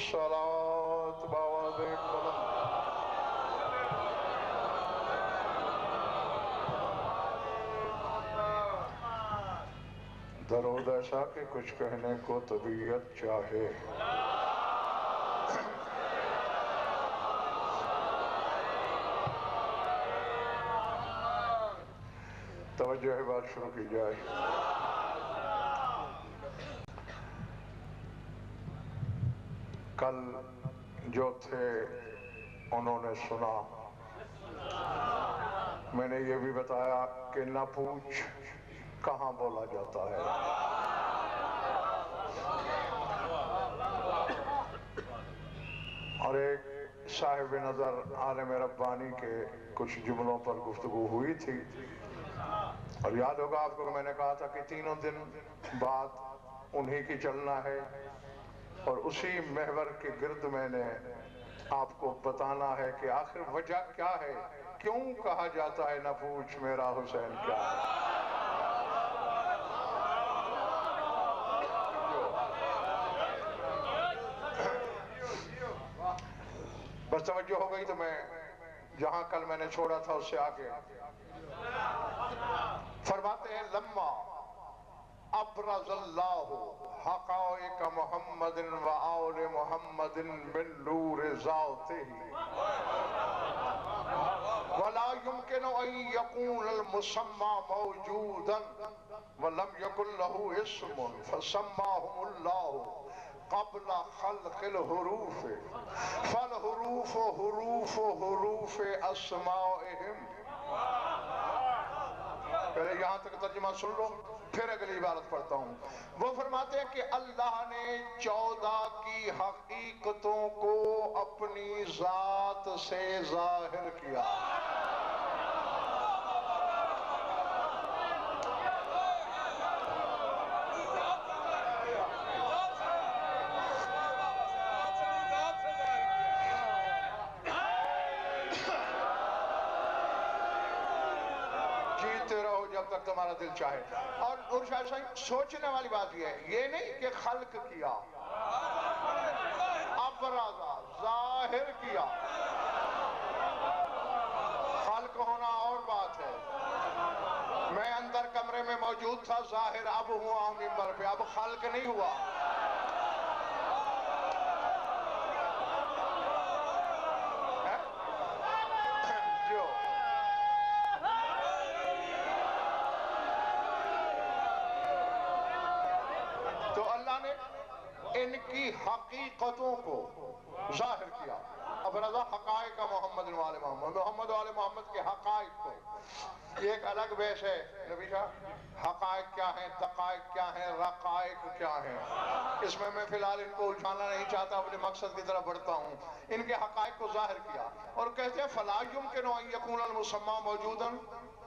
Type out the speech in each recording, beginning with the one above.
सलात बावादे कलम दरूद ऐसा कि कुछ कहने को तबीयत चाहे। तवज्जो है, बात शुरू की जाए। कल जो थे उन्होंने सुना। मैंने ये भी बताया कि न पूछ कहाँ बोला जाता है। और एक साहिब नजर आलम रब्बानी के कुछ जुमलों पर गुफ्तगू हुई थी। और याद होगा आपको मैंने कहा था कि 3 दिन बाद उन्हीं की चलना है। और उसी महवर के गिर्द मैंने आपको बताना है कि आखिर वजह क्या है, क्यों कहा जाता है न पूछ मेरा हुसैन क्या है। बस तवज्जो हो गई तो मैं जहां कल मैंने छोड़ा था उससे आगे फरमाते हैं लम्मा अब्रज़ल्लाहु हक़ाइक़ मुहम्मदिन व आले मुहम्मदिन बिन नूर ज़ातिही वला युमकिनु अन यकूनल मुसम्मा मौजूदन व लम यकुन लहु इस्मुन फसम्माहुमुल्लाहु क़ब्ल ख़ल्क़िल हुरूफ़ फल हुरूफ़ हुरूफ़ हुरूफ़ अस्माइहिम। पहले यहाँ तक तर्जुमा सुन लो, फिर अगली इबारत पढ़ता हूँ। वो फरमाते हैं कि अल्लाह ने 14 की हकीकतों को अपनी जात से जाहिर किया। जब तक तुम्हारा दिल चाहे। और शायद सोचने वाली बात यह है, ये नहीं कि खल्क किया, अबराजा जाहिर किया। खल्क होना और बात है। मैं अंदर कमरे में मौजूद था, जाहिर अब हुआ हूं मिंबर पे, अब खल्क नहीं हुआ। इनकी हकीकतों को जाहिर किया। अब रजा हकायक मोहम्मद वाले मोहम्मद, मोहम्मद वाले मोहम्मद के हकायक को, ये एक अलग बहस है नबी साहब। हकायक क्या है, तकायक क्या है, रकायक क्या है, इसमें मैं फिलहाल इनको उलझाना नहीं चाहता, अपने मकसद की तरफ बढ़ता हूँ। इनके हकायक को जाहिर किया और कहते हैं फला युमकिनु अन यकूनल मुसम्मा मौजूदन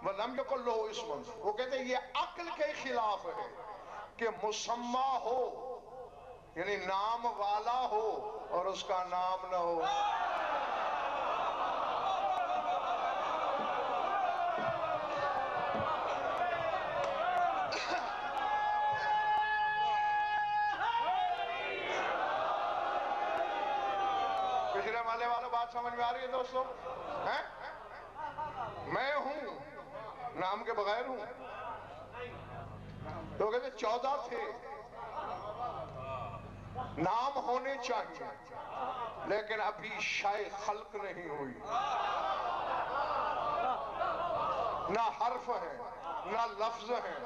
व लम यकुन लहु इस्मुन। वो कहते हैं ये अक्ल के खिलाफ है कि मुसम्मा हो यानी नाम वाला हो और उसका नाम न हो। पिछले वाले वालों बात समझ में आ रही है दोस्तों? हैं? मैं हूं, नाम के बगैर हूं। तो कहते 14 थे, नाम होने चाहिए, लेकिन अभी शायद खल्क नहीं हुई। ना हर्फ है, ना लफ्ज है,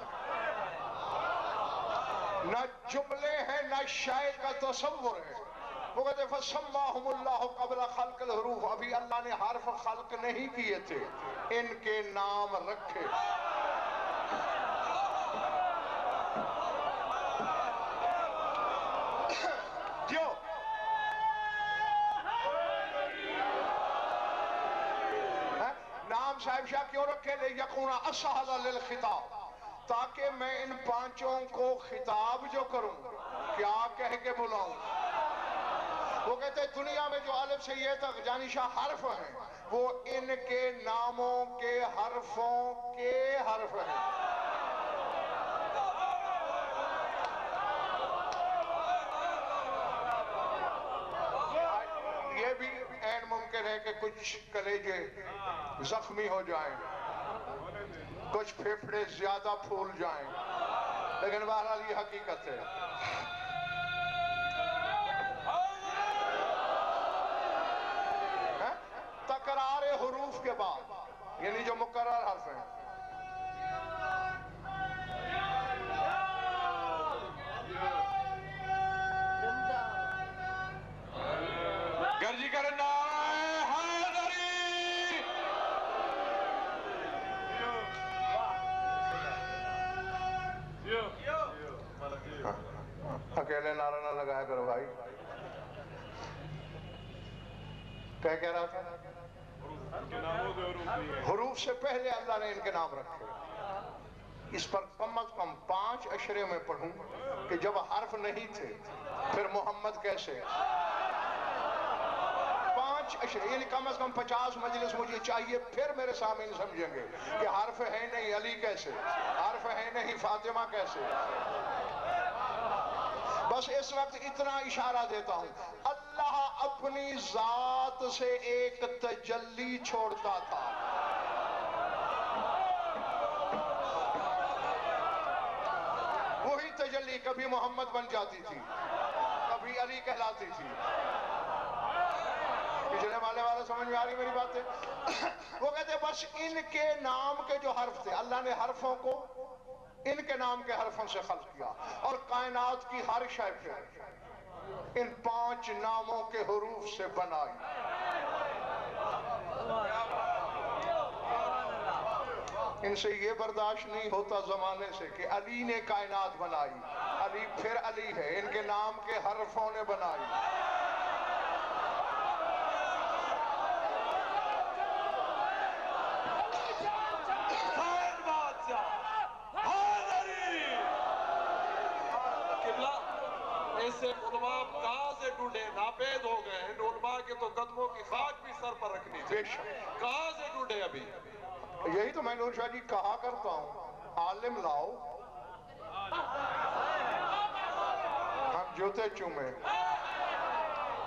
ना जुमले हैं, ना शायद का तसव्वुर है। वो कहते फसम्माहुमुल्लाहु क़ब्ल ख़ल्क़िल हुरूफ़, अभी अल्लाह ने हर्फ खल्क नहीं किए थे, इनके नाम रखे। साहिब शाह क्यों रखे? ले यकूना असहल लिल खिताब, ताकि मैं इन 5 को खिताब जो करूं क्या कह के बुलाऊं। वो कहते हैं दुनिया में जो अलिफ से ये तक जानिशा हर्फ हैं, वो इनके नामों के हर्फों के हर्फ हैं। है कि कुछ कलेजे जख्मी हो जाएं, कुछ फेफड़े ज्यादा फूल जाएं, लेकिन बहरहाल ये हकीकत है। तकरार हुरूफ के बाद यानी जो मुकर्रर हर्फ है, गर्जी करना अकेले नारा ना लगाया करो भाई। क्या कह रहा था? हुरूफ से पहले अल्लाह ने इनके नाम रखे। इस पर कम से कम 5 अशरे में पढ़ूं कि जब हर्फ नहीं थे फिर मोहम्मद कैसे? 5 अशरे यानी कम से कम 50 मजलिस मुझे चाहिए, फिर मेरे सामने समझेंगे कि हर्फ है नहीं अली कैसे, हर्फ है नहीं फातिमा कैसे। बस इस वक्त इतना इशारा देता हूं, अल्लाह अपनी जात से एक तजल्ली छोड़ता था। वही तजल्ली कभी मोहम्मद बन जाती थी, कभी अली कहलाती थी। पिछले वाले समझ में आ रही मेरी बात है? वो कहते बस इनके नाम के जो हर्फ थे, अल्लाह ने हर्फों को इनके नाम के हरफों से खल्क किया और कायनात की हर शय इन 5 नामों के हुरूफ से बनाई। इनसे ये बर्दाश्त नहीं होता जमाने से कि अली ने कायनात बनाई, अली फिर अली है, इनके नाम के हरफों ने बनाई। ऐसे उलमा कहाँ से ढूंढे, नापेद हो गए। इन उलमा के तो कदमों की खाक भी सर पर रखनी चाहिए। कहाँ से ढूंढे अभी? यही तो मैं नूर शाह जी कहा करता हूँ, आलिम लाओ, हम जूते चूमे।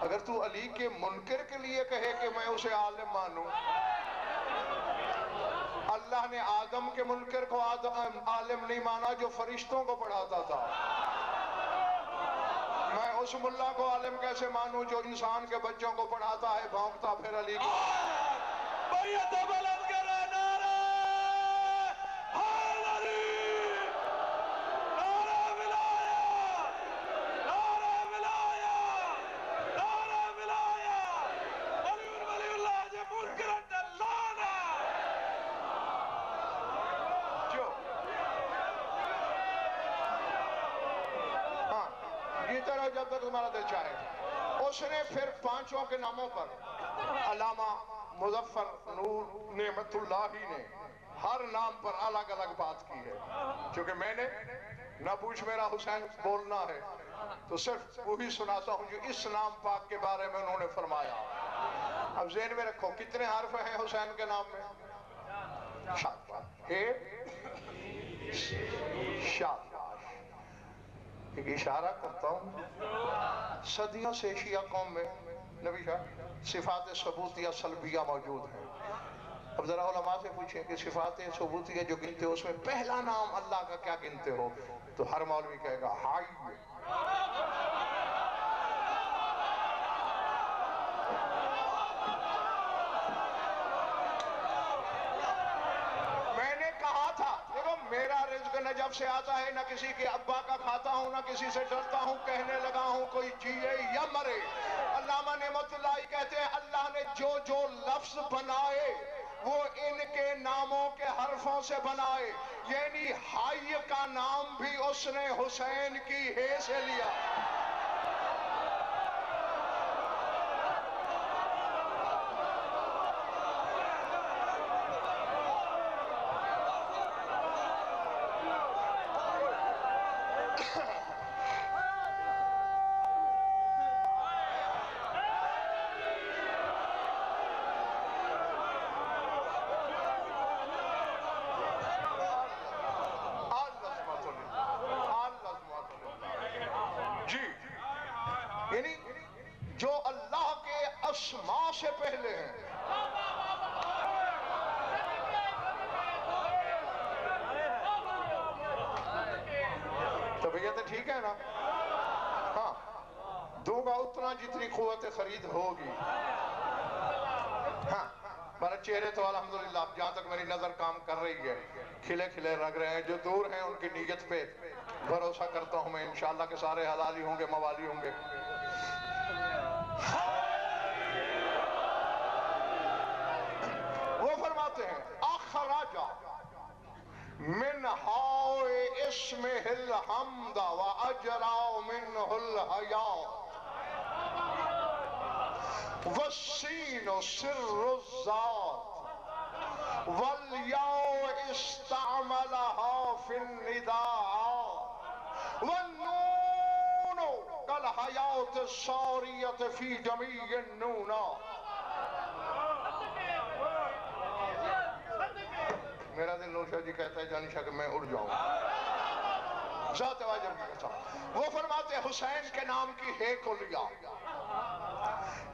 अगर तू अली के मुनकर के लिए कहे कि मैं उसे आलिम मानूं, अल्लाह ने आदम के मुनकर को आलिम नहीं माना जो फरिश्तों को पढ़ाता था। मैं उस मुल्ला को आलिम कैसे मानूं जो इंसान के बच्चों को पढ़ाता है, भौंकता फिर अली को। जब तक तुम्हारा दिल चाहे। उसने फिर 5 के नामों पर अलामा मुजफ्फर नूर नेमतुल्लाही ने हर नाम पर अलग अलग बात की है। क्योंकि मैंने ना पूछ मेरा हुसैन बोलना है तो सिर्फ वही सुनाता हूँ जो इस नाम पाक के बारे में उन्होंने फरमाया। अब ज़हन में रखो कितने हर्फ हैं हुसैन के नाम में? 7। एक इशारा करता हूँ, सदियों से शिया कौम में नबी शाह सिफात सबूतिया सलबिया मौजूद है। अब जरा उलमा से पूछें कि सिफात सबूतिया जो गिनते हो उसमें पहला नाम अल्लाह का क्या गिनते हो, तो हर मौलवी कहेगा हाय। मैंने कहा था देखो मेरा रिज्क न जब से आता है, न किसी के अब्बा का खाता हूँ, न किसी से डरता हूँ, कहने लगा हूँ कोई जिए या मरे। अल्लामा नेमतुल्लाही कहते हैं अल्लाह ने जो जो लफ्ज बनाए वो इनके नामों के हरफों से बनाए। यानी हाय का नाम भी उसने हुसैन की हे से लिया। से पहले हैं। तबीयत ठीक है ना? हाँ, दूंगा उतना जितनी कुव्वत खरीद होगी। हाँ, पर चेहरे तो अल्हम्दुलिल्लाह जहां तक मेरी नजर काम कर रही है खिले खिले लग रहे हैं। जो दूर हैं उनकी नीयत पे भरोसा करता हूं मैं, इंशाअल्लाह के सारे हलाली होंगे, मवाली होंगे। वो फरमाते हैं अखराजा मिन हाओ इस्मिहिल हमदा व अजराओ मिनहुल हया वस्सीनो सिर्रुज़्ज़ात वल्याओ इस्तामलहा फिन्निदाअ वन्नूनो कल हयात सारियत फी जमीयन नूना। मेरा दिल नौशाह जी कहता है जानिशा कि मैं उड़ जाऊं। ज़ात वाजिब की कसम। वो फरमाते हुसैन के नाम की है को लिया,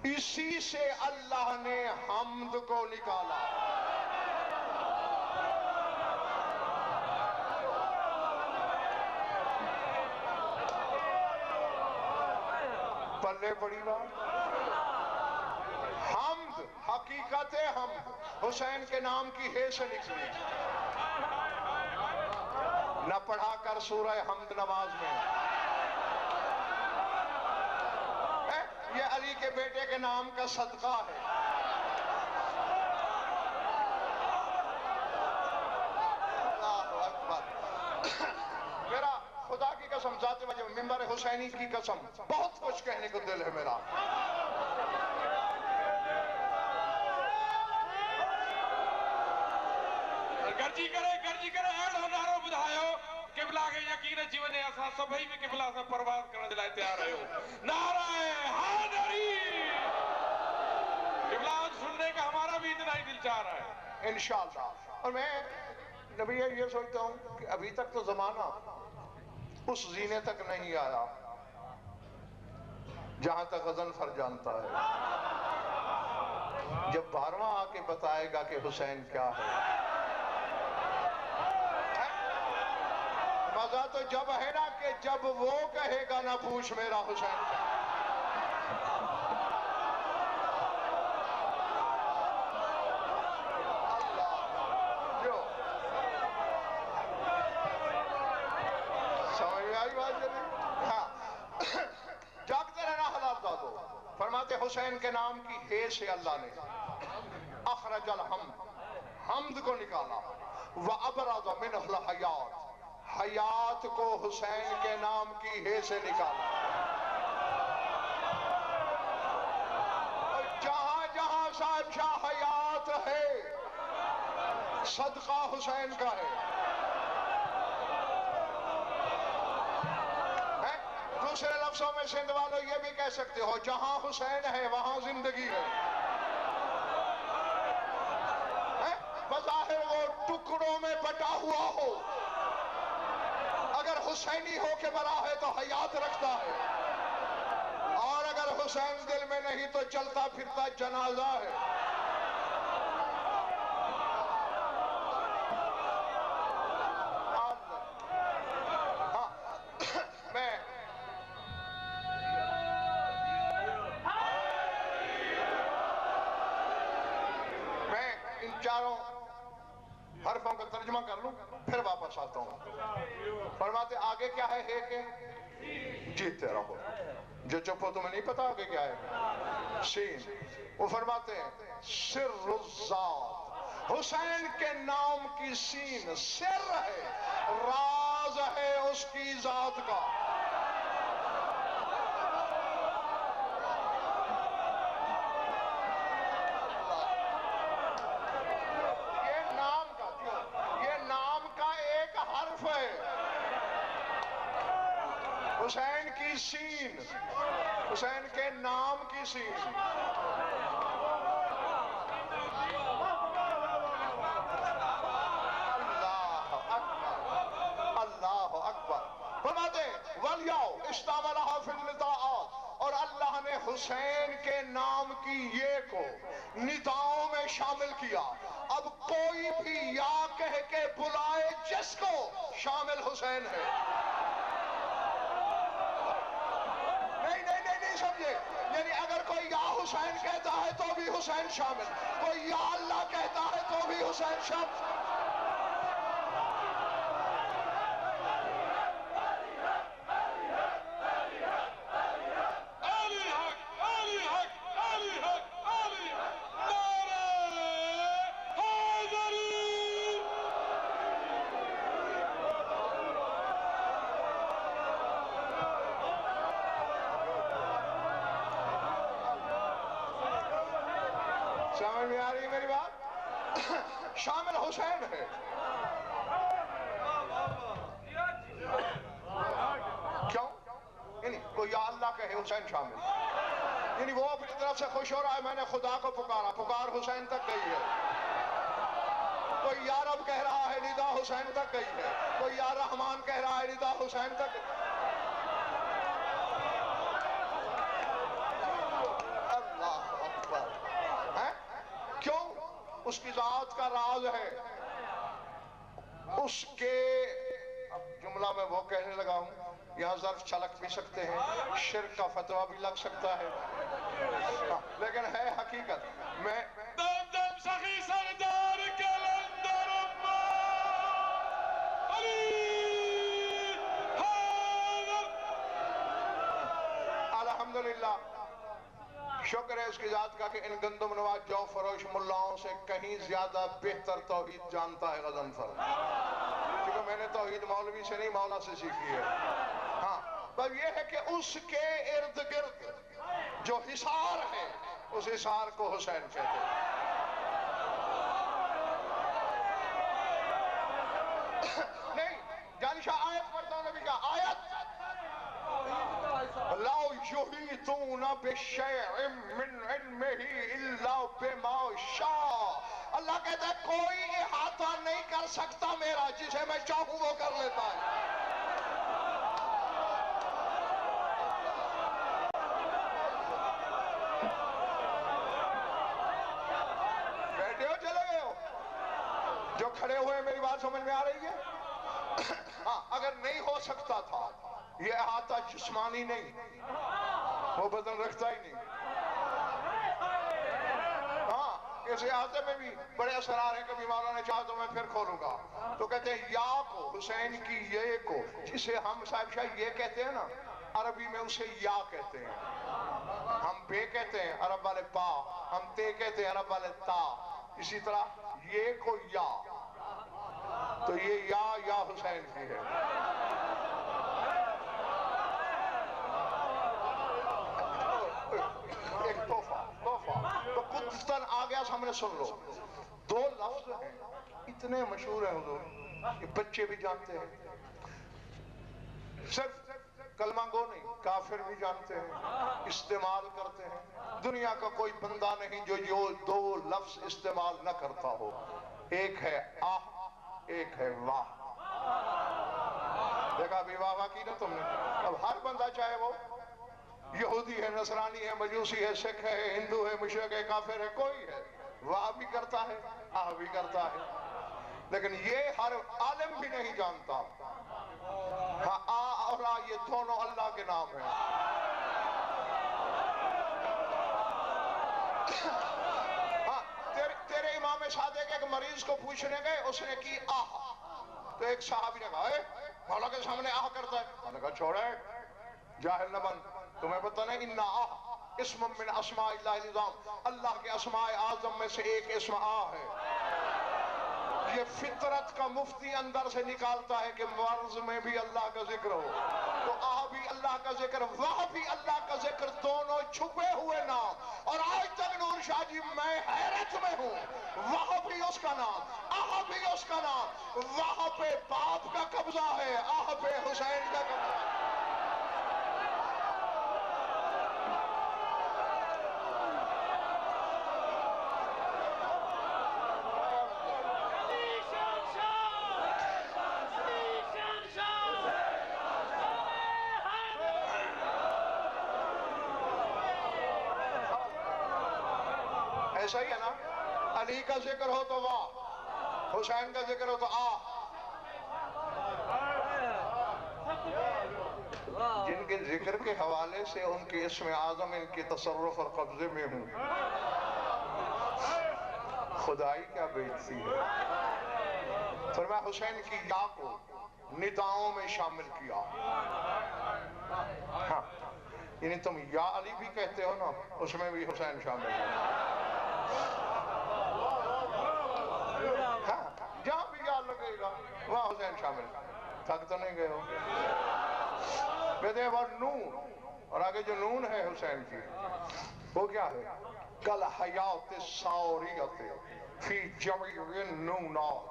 इसी से अल्लाह ने हम्द को निकाला। पल्ले पड़ी बात। हम्द हकीकत है, हम हुसैन के नाम की है से निकली। न पढ़ा कर सूरह हम्द नमाज में। ये अली के बेटे के नाम का सदका है। अल्लाहु अकबर। मेरा खुदा की कसम, ज़ात वजह मिंबर हुसैनी की कसम, बहुत कुछ कहने को दिल है मेरा। गर्जी करे अहिड़ो नारो ॿुधायो क़िबला खे यकीन अची वञे असां सभई बि क़िबला सां परवाज़ करण जे लाइ तयार आहियूं। नारे हैदरी। क़िबला सुनने का हमारा भी इतना ही दिल चाह रहा है इंशाअल्लाह। और मैं नबी ये सोचता हूँ कि अभी तक तो जमाना उस जीने तक नहीं आया जहां तक गजनफर जानता है। जब 12वां आके बताएगा कि हुसैन क्या है, मजा तो जब है ना कि जब वो कहेगा ना पूछ मेरा हुसैन क्या। जो समझ में आई बात जल्दी? हाँ, जागते रहना हलाल दादो। फरमाते हुसैन के नाम की हे से अल्लाह ने अखरजल हम्द को निकाला व अबराज़ मिनहुल हयात, हयात को हुसैन के नाम की हे से निकाला। और जहां जहां साहब शाह हयात है सदका हुसैन का है। दूसरे लफ्जों में सिंध वालों ये भी कह सकते हो जहां हुसैन है वहां जिंदगी है। बज़ाहिर वो टुकड़ों में बटा हुआ हो, अगर हुसैनी हो के बना है तो हयात रखता है, और अगर हुसैन दिल में नहीं तो चलता फिरता जनाजा है। हाँ, मैं इन चारों हरफों का तर्जुमा कर लूं फिर वापस आता हूं। फरमाते आगे क्या है के जीतते रहो। जो चुप हो तुम्हें नहीं पता आगे क्या है सीन। वो फरमाते हैं सिर्रुज़्ज़ात, हुसैन के नाम की सीन सिर है, राज है उसकी जात का। हुसैन की सीन, हुसैन के नाम की सीन। अल्लाह अकबर, अल्लाह अकबर। फरमाते वलियाओ इस्तामलहा फिल निदाअत, और अल्लाह ने हुसैन के नाम की ये को निदाओं में शामिल किया। अब कोई भी या कह के बुलाए जिसको, शामिल हुसैन है। नहीं नहीं नहीं नहीं समझे, यानी अगर कोई या हुसैन कहता है तो भी हुसैन शामिल, कोई या अल्लाह कहता है तो भी हुसैन शामिल। समझ में आ रही है मेरी बात? शामिल हुसैन है। क्यों? यानी कोई या अल्लाह कहे हुसैन शामिल, यानी वो अपनी तरफ से खुश हो रहा है मैंने खुदा को पुकारा, पुकार हुसैन तक गई है। कोई या रब कह रहा है निदा हुसैन तक गई है, कोई या रहमान कह रहा है निदा हुसैन तक। अल्लाह अकबर। हैं? क्यों? उसकी जात का राज है। उसके जुमला में वो कहने लगा हूं, यहाँ ज़र्फ छलक भी सकते हैं, शिर्क का फतवा भी लग सकता है, लेकिन है हकीकत। मैं दम दम सखी सरदार के लंदर अल्हम्दुलिल्लाह, शुक्र है उसकी जात का कि इन गंदम नवाज जौ फरोश मुल्लाओं से कहीं ज्यादा बेहतर तौहीद जानता है गजनफर, क्योंकि मैंने तौहीद मौलवी से नहीं मौला से सीखी है। हाँ, पर यह है कि उसके इर्द गिर्द जो हिसार है, उस हिसार को हुसैन कहते हैं। नहीं, जानिशा आयत पढ़ता हूं नबी का, आयत लाउ युहीतून बिशैइन मिन इल्मिही इल्ला बिमा शाअ। अल्लाह कहता है कोई इहाता नहीं कर सकता मेरा, जिसे मैं चाहूं वो कर लेता है। बैठे हो चले गए हो? जो खड़े हुए मेरी बात समझ में आ रही है? हाँ, अगर नहीं हो सकता था ये अहाता जिस्मानी नहीं, वो बदन रखता ही नहीं। हाँ, इस अहाते में भी बड़े असरार हैं, कभी मौला ने चाहा तो मैं फिर खोलूंगा। तो कहते हैं या को, हुसैन की ये को, जिसे हम साहिब शाह ये कहते हैं ना, अरबी में उसे या कहते हैं। हम बे कहते हैं, अरब वाले पा, हम ते कहते हैं, अरब वाले ता। इसी तरह ये को या, तो ये या हुसैन की है। एक तोहफा तो कुछ आ गया सामने, सुन लो। दो लफ्ज हैं इतने मशहूर हैं हुजूर, ये बच्चे भी जानते हैं, सिर्फ कलमा गो नहीं काफिर भी जानते हैं, इस्तेमाल करते हैं। दुनिया का कोई बंदा नहीं जो ये दो लफ्ज इस्तेमाल न करता हो। एक है आह, एक है वाह। देखा अभी वाह की ना तुमने? अब हर बंदा चाहे वो यहूदी है, नसरानी है, मजूसी है, सिख है, हिंदू है, मुशरिक है, काफिर है, कोई है, वाह भी करता है, आह भी करता है। लेकिन ये हर आलिम भी नहीं जानता। हाँ, आ और आ ये दोनों अल्लाह के नाम है। हाँ, तेरे इमाम सादिक एक मरीज को पूछने गए, उसने की आह, तो एक साहबी ने कहा मौला के सामने आह करता है। मैंने कहा छोड़े, जाहिल न बन, तुम्हें पता नहीं इन्ना आह इस्म मिन अस्माइल्लाहिल अज़म, अल्लाह के अस्माए आज़म में से एक इस्म आ है। ये फितरत का मुफ्ती अंदर से निकालता है कि मर्ज में भी अल्लाह का जिक्र हो, तो आ भी अल्लाह का जिक्र, वाह भी अल्लाह का जिक्र, दोनों छुपे हुए नाम। और आज तक नूर शाह जी मैं हैरत में हूँ, वाह भी उसका नाम, आह भी उसका नाम। वाह पे बाप का कब्जा है, आह पे हुसैन का कब्जा है। सही है ना? अली का जिक्र हो तो वाह, हुसैन का जिक्र हो तो आ। जिनके जिक्र के हवाले से उनके इस्म आज़म इनके तसर्रुफ और कब्जे में हूँ, खुदाई क्या बेइज्जती है। फरमाया हुसैन की या को निदाओं में शामिल किया। हाँ, यानी तुम या अली भी कहते हो ना, उसमें भी हुसैन शामिल है। हाँ, जहां भी या लगेगा वहां हुसैन शामिल। थक तो नहीं गए हो? नून, और आगे जो नून है हुसैन की, वो क्या है? कल हयात सारियत फी जमीअ नूनात।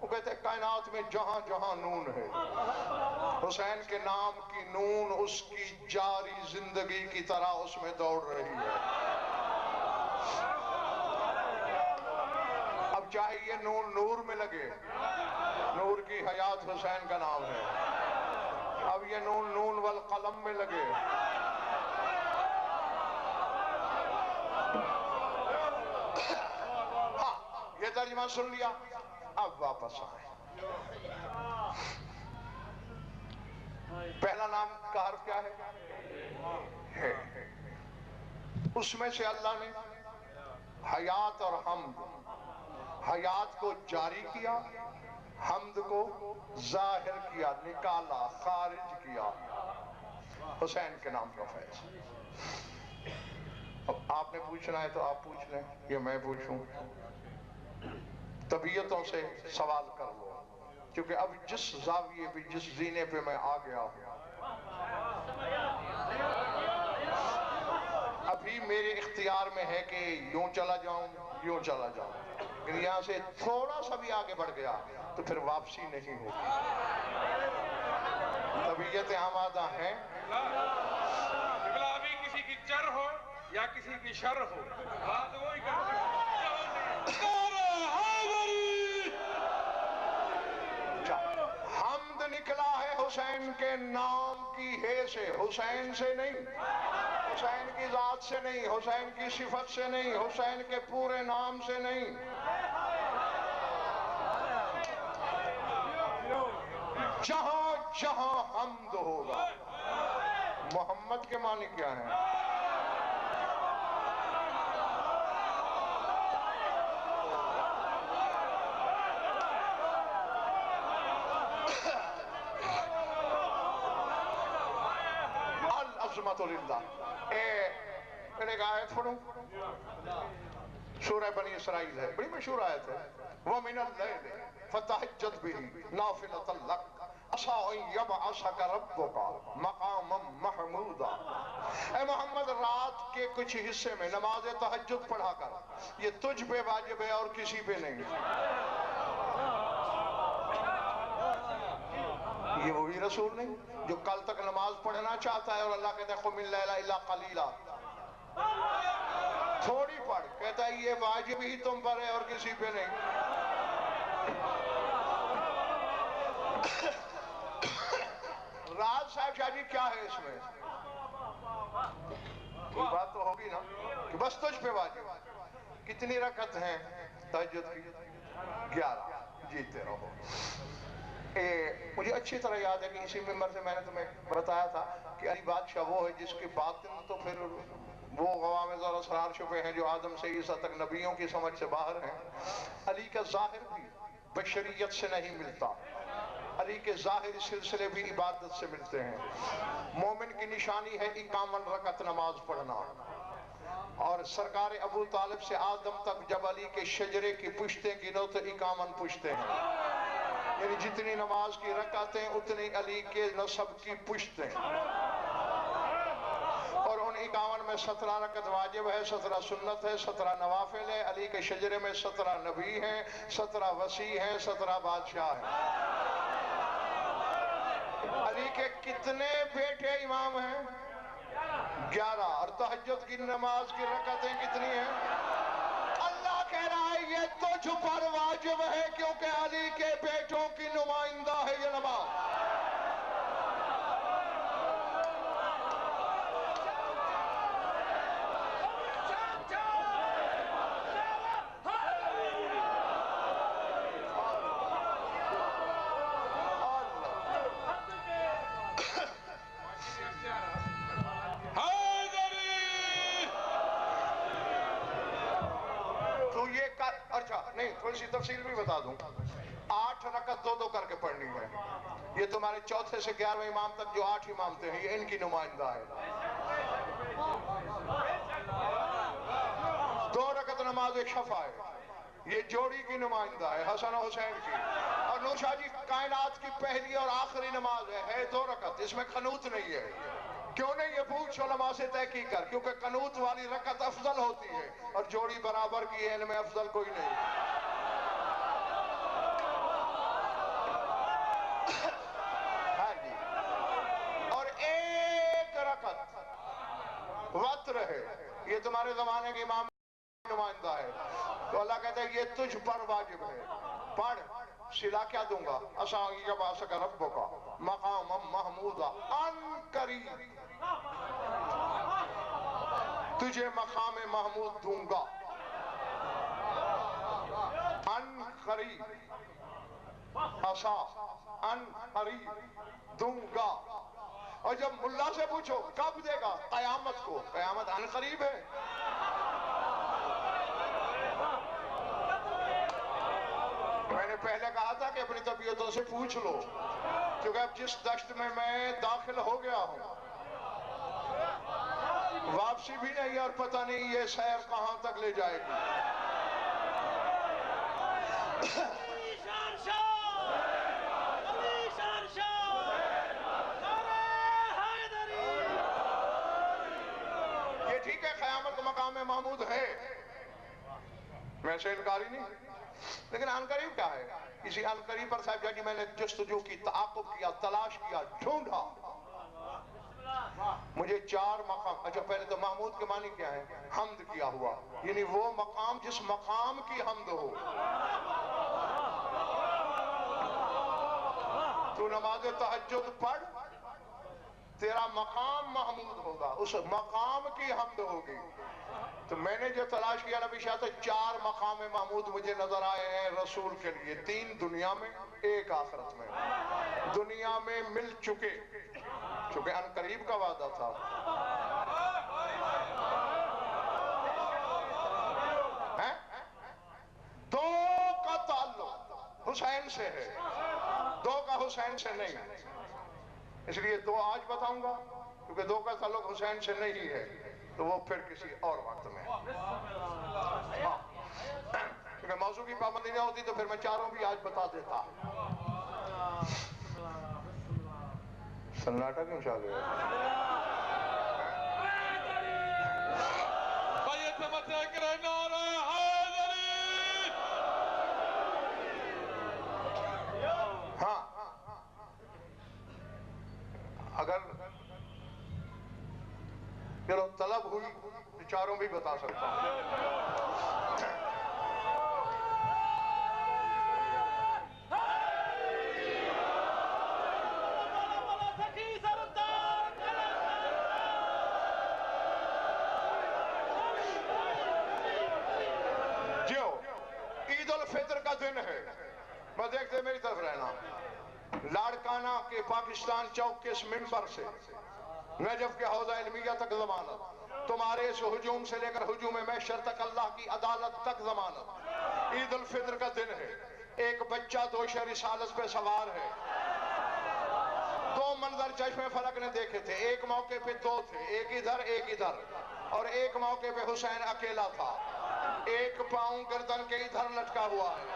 वो कहते हैं कायनात में जहां जहां नून है, हुसैन के नाम की नून उसकी जारी जिंदगी की तरह उसमें दौड़ रही है। अब चाहे ये नून नूर में लगे, नूर की हयात हुसैन का नाम है। अब ये नून नून वल कलम में लगे, हाँ, ये तर्जुमा सुन लिया। अब वापस आए। पहला नाम का हर्फ क्या है? उसमें से अल्लाह ने हयात और हमद, हयात को जारी किया, हमद को जाहिर किया, निकाला, खारिज किया। हुसैन के नाम का फैज। अब आपने पूछना है तो आप पूछ लें, ये मैं पूछूं? तबीयतों से सवाल कर लो, क्योंकि अब जिस जाविये पे, जिस जीने पे मैं आ गया हूं, अभी मेरे इख्तियार में है कि यूं चला जाऊं, यूं चला जाऊं। लेकिन यहां से थोड़ा सा भी आगे बढ़ गया तो फिर वापसी नहीं होगी। तबीयत आमादा है। अभी किसी की चर हो या किसी की शर हो, बात वही करते हैं। हमद निकला है हुसैन के नाम की हे से, हुसैन से नहीं, हुसैन की जात से नहीं, हुसैन की सिफत से नहीं, हुसैन के पूरे नाम से नहीं। जहां जहां हमद होगा। मोहम्मद के मानी क्या है? अल अज़मतुलिल्लाह। मैंने कहा आयत पढ़ूं, सूरह बनी इसराइल है, बड़ी मशहूर आयत है। वह मिनल लैल फतहज्जद बिही नाफिलतन लक असा यबअसक रब्बुका मकामम महमूदा। ए मोहम्मद, रात के कुछ हिस्से में नमाज तहज्जुद पढ़ा कर, ये तुझ पे वाजिब है और किसी पे नहीं। ये वही रसूल नहीं जो कल तक नमाज पढ़ना चाहता है और अल्लाह कहता है कुमिल लैला इल्ला कलीला, थोड़ी पढ़, कहता है ये वाजिब ही तुम पर है और किसी पे नहीं। राज साहब शाह जी क्या है इसमें? कोई बात तो होगी ना कि बस तुझ पे वाजिब। कितनी रकत हैं तहज्जुद की? 11। जीते रहो। मुझे अच्छी तरह याद है कि इसी मेंबर से मैंने तुम्हें बताया था कि अली बादशाह वो है जिसके बातिन तो फिर वो गवामिज़ और असरार छुपे हैं जो आदम से ईसा तक नबियों की समझ से बाहर हैं। अली का जाहिर भी बशरियत से नहीं मिलता, अली के जाहिर सिलसिले भी इबादत से मिलते हैं। मोमिन की निशानी है 51 रकत नमाज पढ़ना। और सरकार अबू तालिब से आदम तक जब अली के शजरे की पुश्तें गिनो तो 51 पुश्तें हैं, यानी जितनी नमाज की रकातें उतनी अली के नसब की पुश्तें। और उन 51 में 17 रकत वाजिब है, 17 सुन्नत है, 17 नवाफिल है। अली के शजरे में 17 नबी हैं, 17 वसी हैं, 17 बादशाह हैं। अली के कितने बेटे इमाम हैं? 11। और तहज्जुद की नमाज की रकतें कितनी हैं? अल्लाह कह रहा है ये तुझ पर वाजिब है क्योंकि अली के बेटों की नुमाइंदा है ये नमाज। थोड़ी सी तफसील भी बता दूं। 8 रकत 2-2 करके पढ़नी है। ये तुम्हारे चौथे से 11वें इमाम तक जो 8 इमाम थे, ये इनकी नुमाइंदा है। 2 रकत नमाज एक शफा है, ये जोड़ी की नुमाइंदा है, हसन और हुसैन की। और नूशाह जी कायनात की पहली और आखिरी नमाज है 2 रकत, इसमें कनूत नहीं है। क्यों नहीं, ये पूछ उलमा से तहकीक कर, क्योंकि कनूत वाली रकत अफजल होती है और जोड़ी बराबर की है, इनमें अफजल कोई नहीं। हाँ जी। और 1 रकत वत्र है, ये तुम्हारे जमाने के इमाम नुमाइंदा है। तो अल्लाह कहता है ये तुझ पर वाजिब है, पढ़, सिला क्या दूंगा। रब्बो का मकाम महमूदा अन करीब, तुझे मकाम महमूद दूंगा, अन करीब, असा अन करीब दूंगा। और जब मुल्ला से पूछो कब देगा, कयामत को, कयामत अन करीब है। मैंने पहले कहा था कि अपनी तबीयतों से पूछ लो, क्योंकि अब जिस दश्त में मैं दाखिल हो गया हूं, वापसी भी नहीं और पता नहीं ये सैर कहां तक ले जाएगी। ये ठीक है, क़यामत का मकाम महमूद है, मैं से इनकारी नहीं, लेकिन अनकरीब क्या है? इसी अनकरीब पर साहब जी मैंने जस्तजू की, ताक़ुब किया, तलाश किया, ढूंढा, मुझे 4 मकाम। अच्छा, पहले तो महमूद के मानी क्या है? हम्द किया हुआ, यानी वो मकाम जिस मकाम की हम्द हो। तू नमाज तहज्जुद पढ़, तेरा मकाम महमूद होगा, उस मकाम की हम्द होगी। तो मैंने जो तलाश किया नबी शाह, तो 4 मकाम महमूद मुझे नजर आए हैं रसूल के लिए, 3 दुनिया में, 1 आखिरत में। दुनिया में मिल चुके, चूंकि अनकरीब का वादा था। है? 2 का ताल्लुक हुसैन से है, 2 का हुसैन से नहीं, इसलिए 2 आज बताऊंगा, क्योंकि 2 का ताल्लुक हुसैन से नहीं है, तो वो फिर किसी और वक्त में। हाँ, क्योंकि मौजू की पाबंदी नहीं होती तो फिर मैं 4 भी आज बता देता। सन्नाटा क्यों छा गया? हाँ, अगर चलो तलब हुई तो 4 भी बता सकता हूँ। जो ईद उल फितर का दिन है, बस देखते मेरी तरफ रहना, लाड़काना के पाकिस्तान चौक के इस मिंबर से नजफ के हौजा इल्मिया तक जमानत, तुम्हारे इस हुजूम से लेकर हुजूम महशर तक अल्लाह की अदालत तक जमानत। ईद उल फितर का दिन है, एक बच्चा दोष रिसालत पे सवार है। 2 मंजर चश्मे फलक ने देखे थे, एक मौके पे 2 थे, एक इधर एक इधर, और एक मौके पे हुसैन अकेला था, एक पांव गर्दन के इधर लटका हुआ है।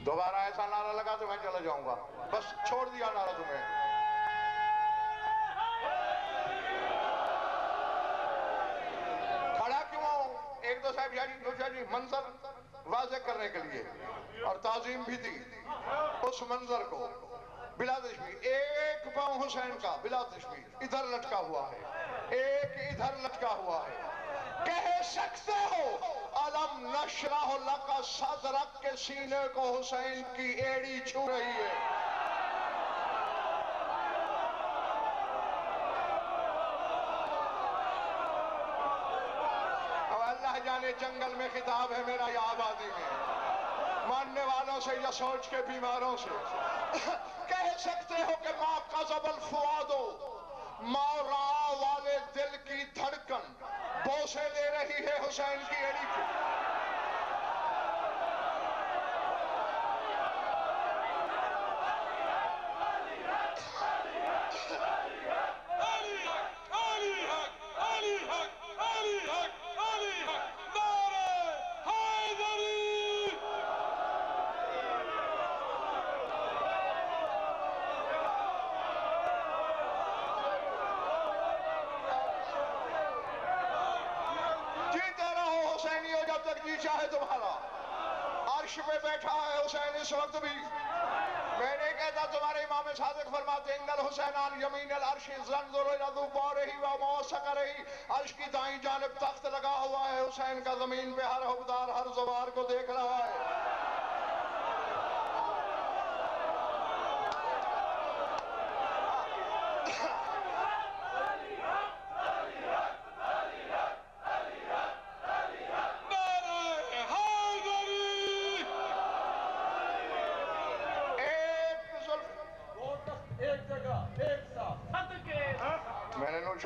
दोबारा ऐसा नारा लगा तो मैं चला जाऊंगा, बस छोड़ दिया नारा तुम्हें। खड़ा क्यों हूं? एक दो साहब जी मंजर वाज़े करने के लिए और ताजीम भी दी उस मंजर को। बिला तशबीह एक पांव हुसैन का बिला तशबीह इधर लटका हुआ है, एक इधर लटका हुआ है, कह सकते हो अलम नशरह लका सदरक के सीने को हुसैन की एड़ी छू रही है। अब अल्लाह जाने जंगल में खिताब है मेरा या आबादी में, मानने वालों से या सोच के बीमारों से। कह सकते हो कि माँ कज़बल फुआदो, मौला वाले दिल की धड़कन बोसे ले रही है हुसैन की एड़ी को। जी चाहे तुम्हारा। अर्श पे बैठा है हुसैन इस वक्त भी। मैं नहीं कहता, तुम्हारे इमाम सादिक फरमाते इंनल हुसैन अन यमीन अल अर्श ज़ंजुरु इला दुबारिही व मौसकरिही। अर्श की दाईं जानिब तख्त लगा हुआ है, हुसैन का जमीन पे हर हुक्मदार हर ज़बार को देख रहा है।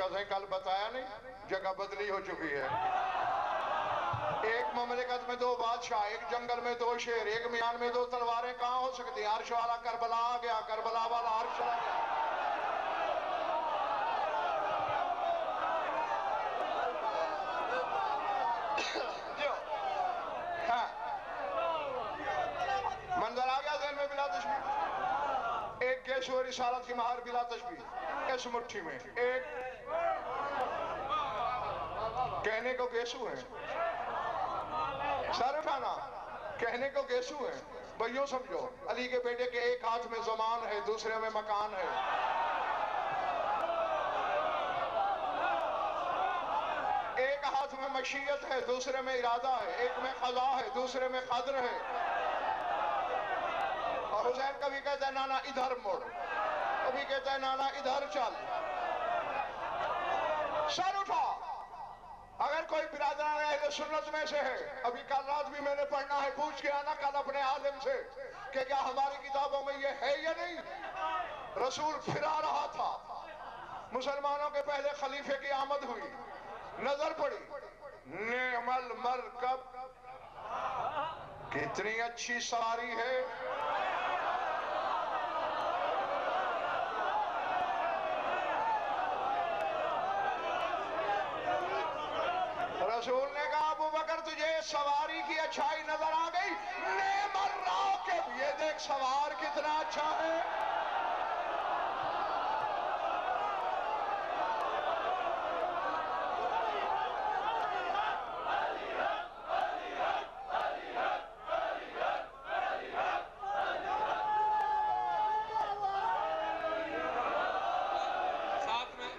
से कल बताया नहीं, जगह बदली हो चुकी है। एक ममलिकत में दो बादशाह, एक जंगल में दो शेर, एक मियान में दो तलवारें कहां हो सकती हैं? अर्श वाला करबला आ गया, करबला वाला अर्श आ गया। हाँ। मंजर आ गया ज़हन में बिला तशबीह। एक गेशो रिसालत की महार बिला तशबीह इस मुट्ठी में, एक कहने को गेसू है, सर उठाना कहने को गेसू है। भाइयों समझो, अली के बेटे के एक हाथ में ज़मान है, दूसरे में मकान है। एक हाथ में मशीयत है, दूसरे में इरादा है। एक में क़ज़ा है, दूसरे में क़द्र है। और हुसैन कभी कहता है नाना इधर मुड़, कभी कहता है नाना इधर चल। सर उठा। अगर कोई बिरादरान अहले सुन्नत में से है, अभी कल रात भी मैंने पढ़ना है, पूछ के आना कल अपने आलिम से कि क्या हमारी किताबों में ये है या नहीं। रसूल फिरा रहा था, मुसलमानों के पहले खलीफे की आमद हुई, नजर पड़ी, नेमल मरकब, कितनी अच्छी सवारी है। रसूल ने कहा अबू बकर तुझे सवारी की अच्छाई नजर आ गई? नेमर राकिब, ये देख सवार कितना अच्छा है।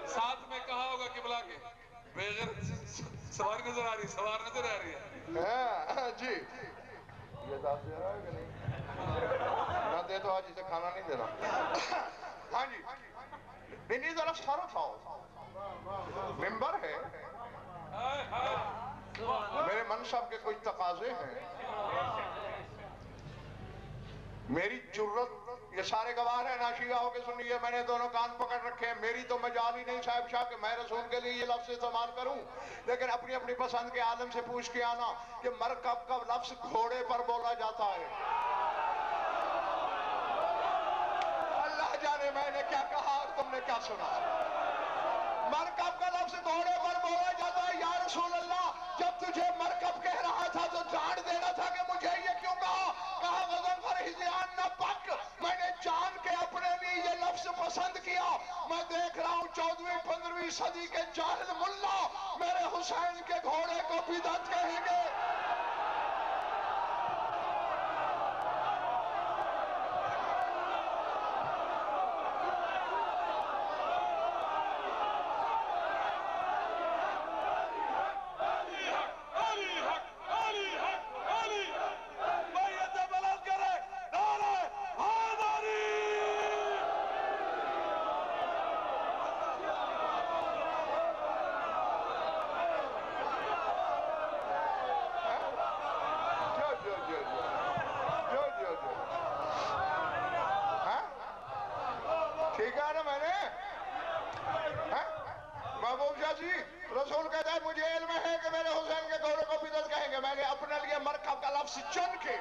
साथ में कहा होगा किबला के बेगैरत सवार नजर आ रही, सवार नजर आ रही है। जी ये दाद दे रहा है कि नहीं? ना दे तो आज इसे खाना नहीं देना। हाँ जी, इन्हीं जरा सर उठाओ, मिंबर है, मेरे मनसब के कुछ तकाजे हैं, मेरी जुर्रत, ये सारे गवाह हैं, नाशिया होके सुनिए, मैंने दोनों कान पकड़ रखे हैं। मेरी तो मजाल ही नहीं साहब शाह कि मैं रसूल के लिए ये लफ्ज इस्तेमाल करूं, लेकिन अपनी अपनी पसंद के आलम से पूछ के आना कि मरकब का लफ्ज घोड़े पर बोला जाता है। अल्लाह जाने मैंने क्या कहा और तुमने क्या सुना। मरकब का लफ्ज घोड़े पर बोला जाता है। या रसूल अल्लाह, जब तुझे मरकब कह रहा था तो डांट देना था कि मुझे ये क्यों कहा? कहा गज़ब पर हिज़्यान न पक, मैंने जान के अपने लिए ये लफ्ज पसंद किया। मैं देख रहा हूँ 14वीं 15वीं सदी के जाहिल मुल्ला मेरे हुसैन के घोड़े को बिदअत कहेंगे। महबूब शाह जी, रसूल कहता है मुझे इल्म है कि मेरे हुसैन के घोड़े को बिदअत कहेंगे। मैंने अपने लिए मरकब का लफ्ज चुन के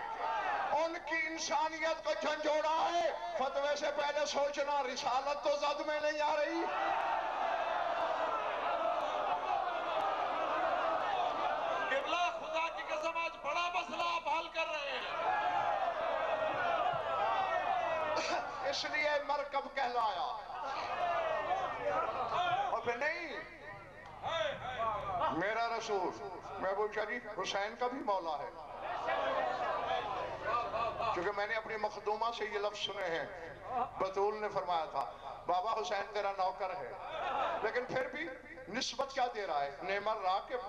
उनकी इंसानियत को झंझोड़ा है। फतवे से पहले सोचना, रिसालत तो जद में नहीं आ रही। किबला खुदा की कसम आज बड़ा मसला आप हल कर रहे हैं। इसलिए मरकब कहलाया। और फिर नहीं, मेरा रसूल महबूब शाह जी हुसैन का भी मौला है। क्योंकि मैंने अपनी मखदूमा से ये लफ्ज सुने हैं, बतूल ने फरमाया था बाबा हुसैन तेरा नौकर है, लेकिन फिर भी निस्बत क्या दे रहा है, नेमर राकिब,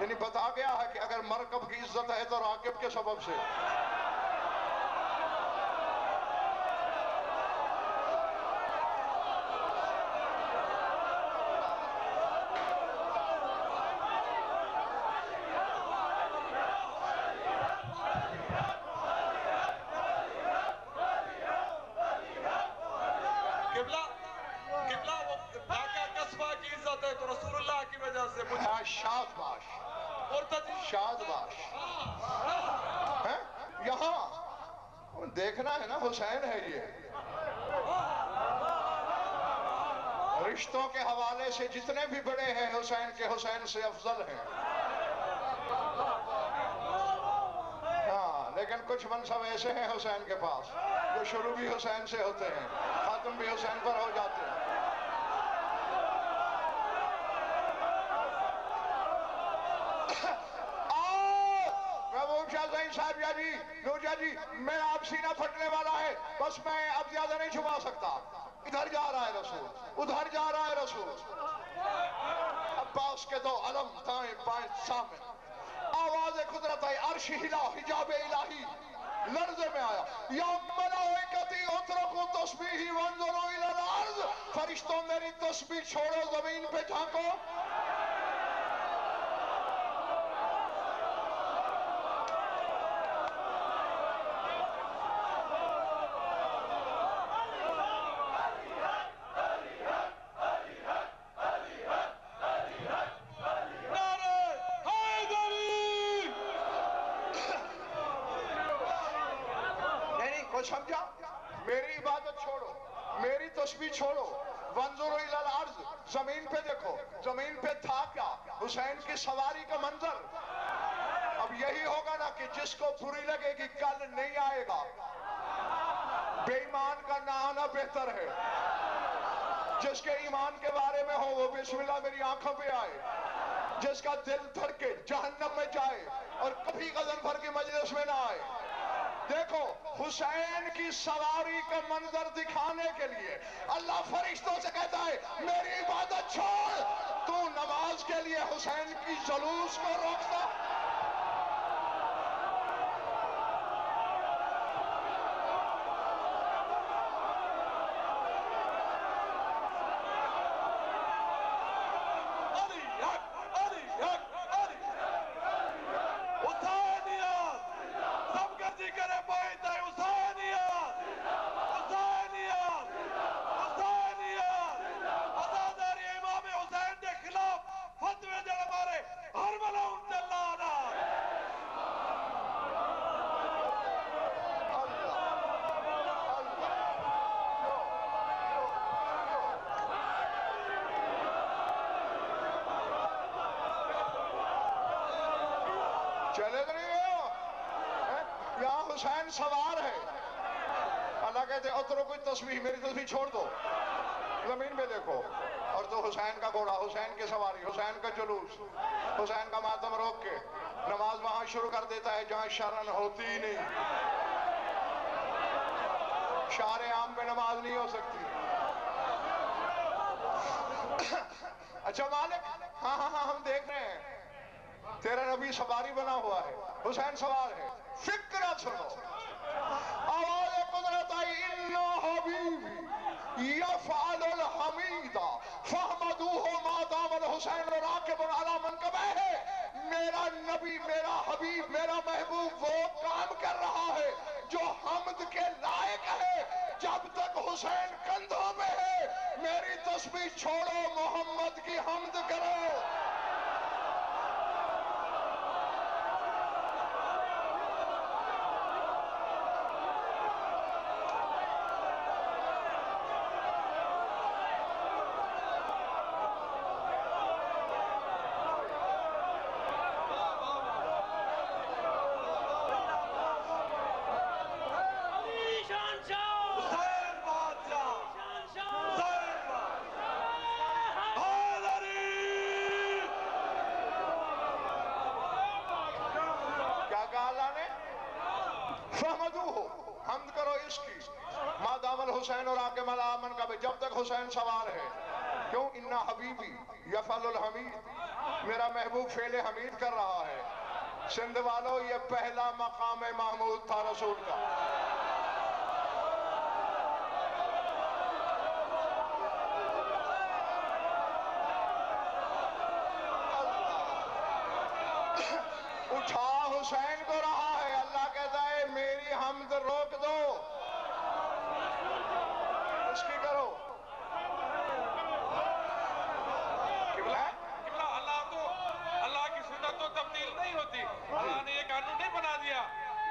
यानी बता गया है कि अगर मरकब की इज्जत है तो राकिब के सबब से। शाबाश शाबाश। यहाँ देखना है ना, हुसैन है ये। रिश्तों के हवाले से जितने भी बड़े हैं हुसैन के, हुसैन से अफजल हैं। हाँ, लेकिन कुछ मनसब ऐसे हैं हुसैन के पास जो शुरू भी हुसैन से होते हैं, खात्म भी हुसैन पर हो जाते हैं। साहब जी, नूरजा जी, मेरा अब सीना फटने वाला है, बस मैं अब ज्यादा नहीं छुपा सकता। इधर जा रहा है रसूल, उधर जा रहा है रसूल। अब्बास के दो अलम दाएं बाएं सामने, आवाज कुदरत है, अर्श हिला, हिजाब इलाही लर्ज़े में आया। या मलाइकती उतरकू तस्बीही वंज़ुरू इलल अर्ज़, फरिश्तों मेरी तस्बीह छोड़ो, जमीन पे झांको। समझा? मेरी इबादत छोड़ो, मेरी तस्बीह छोड़ो, वंजुरू इलल अर्ज़, जमीन पे देखो। जमीन पे था क्या? हुसैन की सवारी का मंजर। अब यही होगा ना कि जिसको बुरी लगेगी कल नहीं आएगा, बेईमान का ना आना बेहतर है। जिसके ईमान के बारे में हो वो बिस्मिल्लाह मेरी आंखों पे आए, जिसका दिल धड़के जहन्नम में जाए और कभी गज़नफर की मजलिस में ना आए। देखो, हुसैन की सवारी का मंजर दिखाने के लिए अल्लाह फरिश्तों से कहता है मेरी इबादत छोड़, तू नमाज के लिए हुसैन की जुलूस को रोकता। चले तो नहीं गए हो? यहाँ हुसैन सवार है। अल्लाह कहते उतरो, कोई तस्बीह, मेरी तस्बीह छोड़ दो, जमीन पे देखो। और तो हुसैन का घोड़ा, हुसैन की सवारी, हुसैन का जुलूस, हुसैन का मातम रोक के नमाज वहां शुरू कर देता है जहां शरन होती ही नहीं। शारे आम पे नमाज नहीं हो सकती। अच्छा मालिक, हाँ हाँ हाँ, हम देख रहे हैं तेरा नबी सवारी बना हुआ है, हुसैन सवार है। फिक्र सुनो, आवाज़ कुदरत आई, इन्ना हबीबी यफ़अलुल हमीदा फहमदूहु मा दामल हुसैन राकिबुन अला मनकबैहि। मेरा नबी, मेरा हबीब, मेरा महबूब वो काम कर रहा है जो हमद के लायक है जब तक हुसैन कंधों में है। मेरी तस्बीह छोड़ो, मोहम्मद की हमद फहमदू हो, हमद करो इसकी, मादामल हुसैन और आके मलामन का, जब तक हुसैन सवार है। क्यों? इन्ना हबीबी यफलुल हमीद, मेरा महबूब फेले हमीद कर रहा है। सिंध वालों, ये पहला मकाम महमूद था रसूल का। उठा हुसैन को रहा है, अल्लाह कहता है मेरी हमद रोक दो, इसकी करो। किबला अल्लाह की सुन्नत तो तब्दील नहीं होती। अल्लाह ने ये कानून नहीं बना दिया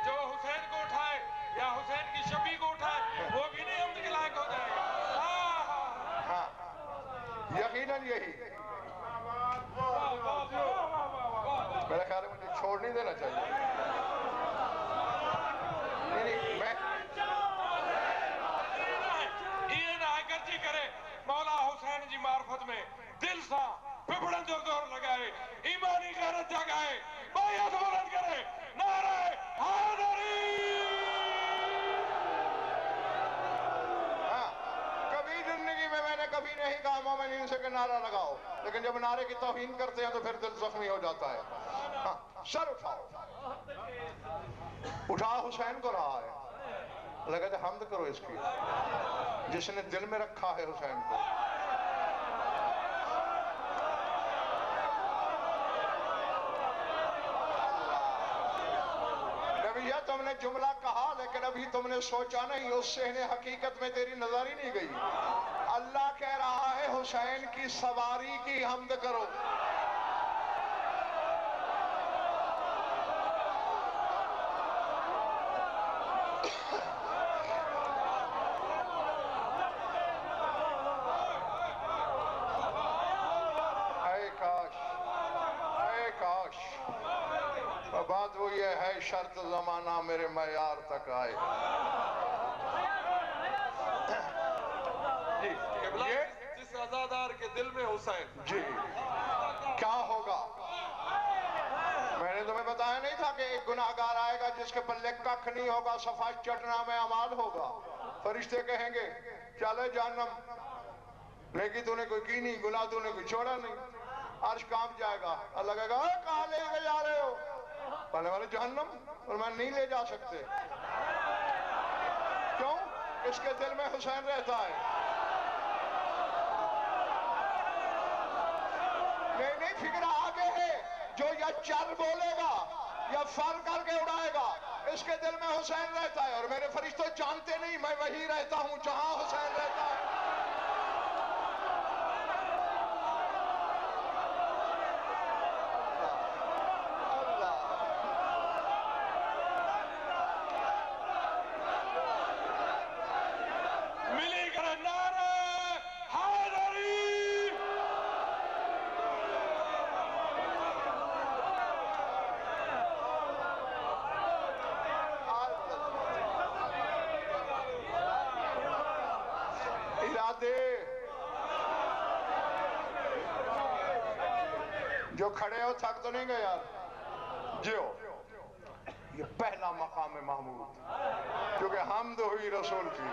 जो हुसैन को उठाए या हुसैन की शबी को उठाए वो भी नहीं हमद के लायक हो जाएगा। हाँ, यकीनन यही। मेरा ख्याल है मुझे छोड़ नहीं देना चाहिए। नहीं, मैं ये ना गर्जी करे मौला हुसैन जी मार्फत में दिल सा पिपड़न जोर लगाए, ईमानी गैरत जगाए, बायत बुलंद करे, नारे हैदरी। हाँ, कभी जिंदगी में मैंने कभी नहीं कहा मोमिनीन से कि नारा लगाओ, लेकिन जब नारे की तौहीन करते हैं तो फिर दिल जख्मी हो जाता है। हाँ, सर उठाओ, उठा हुसैन को रहा है, लगा था हमद करो इसकी, जिसने दिल में रखा है हुसैन को। नबीया, तुमने जुमला कहा लेकिन अभी तुमने सोचा नहीं, उससे इन्हें हकीकत में तेरी नजर ही नहीं गई। अल्लाह कह रहा है हुसैन की सवारी की हमद करो। बात वो ये है, शर्त जमाना मेरे मयार तक आए। ये जिस अज़ादार के दिल में हुसैन जी क्या होगा? मैंने तुम्हें बताया नहीं था कि एक गुनाहगार आएगा जिसके पल्ले कख नहीं होगा, सफा चटना में अमाल होगा। फरिश्ते कहेंगे चले जहन्नम, लेकिन तूने कोई की नहीं, गुनाह तूने कोई छोड़ा नहीं। अर्श कांप जाएगा, अल्लाह कहेगा कहाँ ले जा रहे हो? पहले वाले जहन्नम, और मैं नहीं ले जा सकते। क्यों? इसके दिल में हुसैन रहता है। नहीं, फिक्र आगे है, जो या चल बोलेगा या फर करके उड़ाएगा, इसके दिल में हुसैन रहता है। और मेरे फरिश्ते जानते नहीं मैं वही रहता हूं जहां हुसैन रहता है। जो खड़े हो थक तो नहीं गए यार? जियो, ये पहला मकाम महमूद, क्योंकि हमद हुई रसूल की।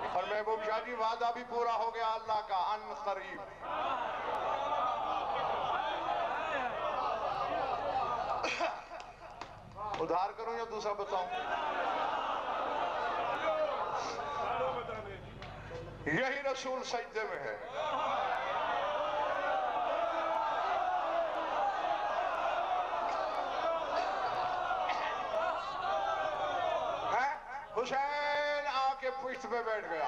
और महबूब शाह जी वादा भी पूरा हो गया अल्लाह का, अन करीब। उधार करूं या दूसरा बताऊं? यही रसूल सजदे में है। हुसैन आके पुश्त पे बैठ गया।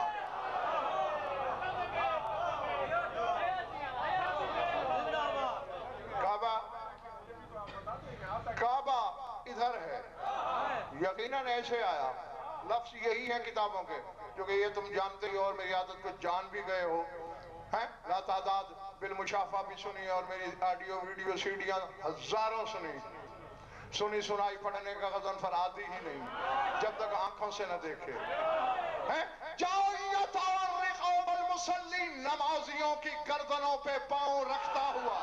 काबा इधर है, यकीनन ऐसे आया। लफ्ज यही है किताबों के, क्योंकि ये तुम जानते ही हो और मेरी आदत को जान भी गए हो। हैं लातादाद बिल मुशाफा भी सुनी और मेरी ऑडियो वीडियो सीडियां हजारों सुनी सुनाई पढ़ने का गज़नफर आती ही नहीं जब तक आंखों से न देखे। हैं जाओ मुसल्ली, नमाजियों की गर्दनों पे पांव रखता हुआ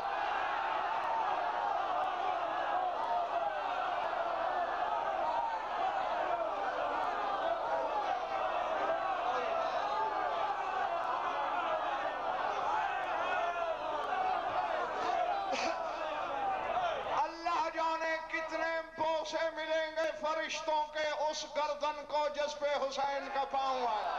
अल्लाह जाने कितने बोसे मिलेंगे फरिश्तों के उस गर्दन को जिस पे हुसैन का पांव आया।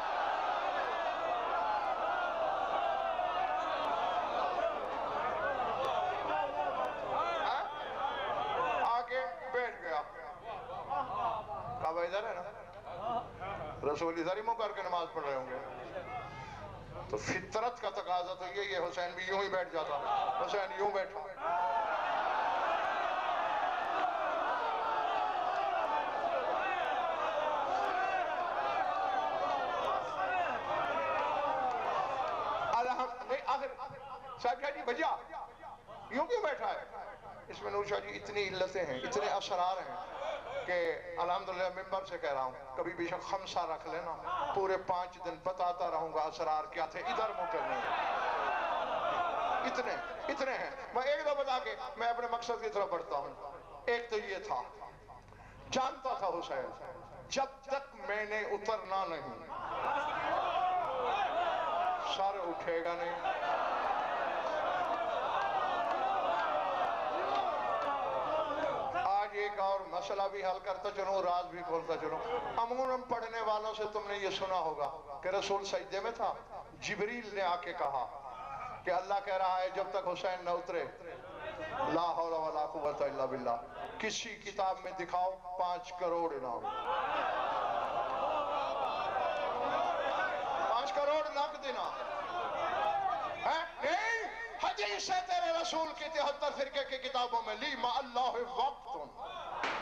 आके बैठ गया, काबा इधर है ना, रसूल इधर ही मुंह करके नमाज पढ़ रहे होंगे। तो फितरत का तकाजा तो यही है, हुसैन भी यूं ही बैठ जाता। हुसैन यूं बैठा, आखिर साहब जी भैया यूं क्यों बैठा है? इसमें नूर शाह जी इतनी इल्लतें हैं, इतने असरार हैं कि अल्हम्दुलिल्लाह मिंबर से कह रहा हूँ, कभी बेशक खमसा रख लेना, पूरे 5 दिन बताता रहूंगा असरार क्या थे, इधर मुंह करने इतने इतने हैं। मैं एक दो बता के मैं अपने मकसद की तरफ बढ़ता हूँ। एक तो ये था, जानता था हुसैन जब तक मैंने उतरना नहीं सर उठेगा नहीं। आज एक और मसला भी हल करता चलो, राज भी खोलता चलो। अमूमन पढ़ने वालों से तुमने ये सुना होगा कि रसूल सजदे में था, जिब्रील ने आके कहा कि अल्लाह कह रहा है जब तक हुसैन न उतरे ला हौला वला कुव्वता इल्ला बिल्लाह। किसी किताब में दिखाओ 5 करोड़ इनाम, 5 करोड़ नकद इनाम है? नहीं, हदीस है तेरे रसूल की 73 फिरके की किताबों में, ली मा अल्लाह वक्तुन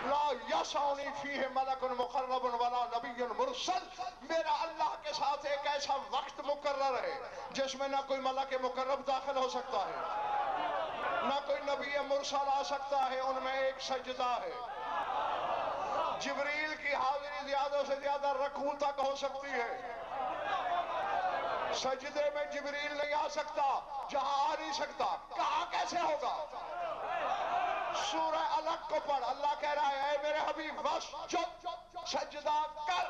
ला यसौनी फीह मलकुन मुकर्रबुन वला नबियुन मुरसल। मेरा अल्लाह के साथ एक ऐसा वक्त मुकर्रर है जिसमें ना कोई मलक मुकर्रब दाखिल हो सकता है, ना कोई नबी मुरसल आ सकता है। उनमें एक सजदा है, जिब्रील की हाजिरी ज्यादा से ज्यादा रकू तक हो सकती है, सजदे में जिब्रील नहीं आ सकता, जहां आ नहीं सकता कहां कैसे होगा? सूरह अलग को पढ़, अल्लाह कह रहा है मेरे हबीब वस्जुद, सजदा कर,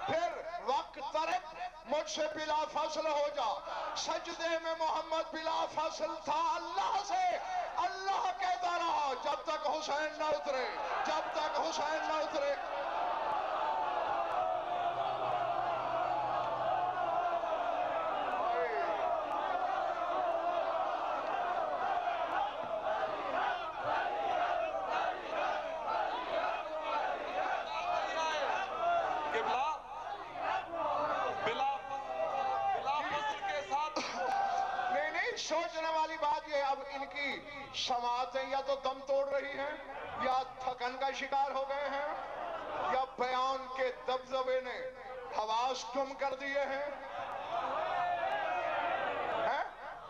फिर वक्त तरक, मुझसे बिला फसल हो जा। सजदे में मोहम्मद बिला फसल था अल्लाह से। अल्लाह कहता रहा जब तक हुसैन न उतरे, जब तक हुसैन न उतरे। सोचने वाली बात यह, अब इनकी समातें या तो दम तोड़ रही हैं, या थकन का शिकार हो गए हैं, या बयान के दबदबे ने हवास गुम कर दिए हैं।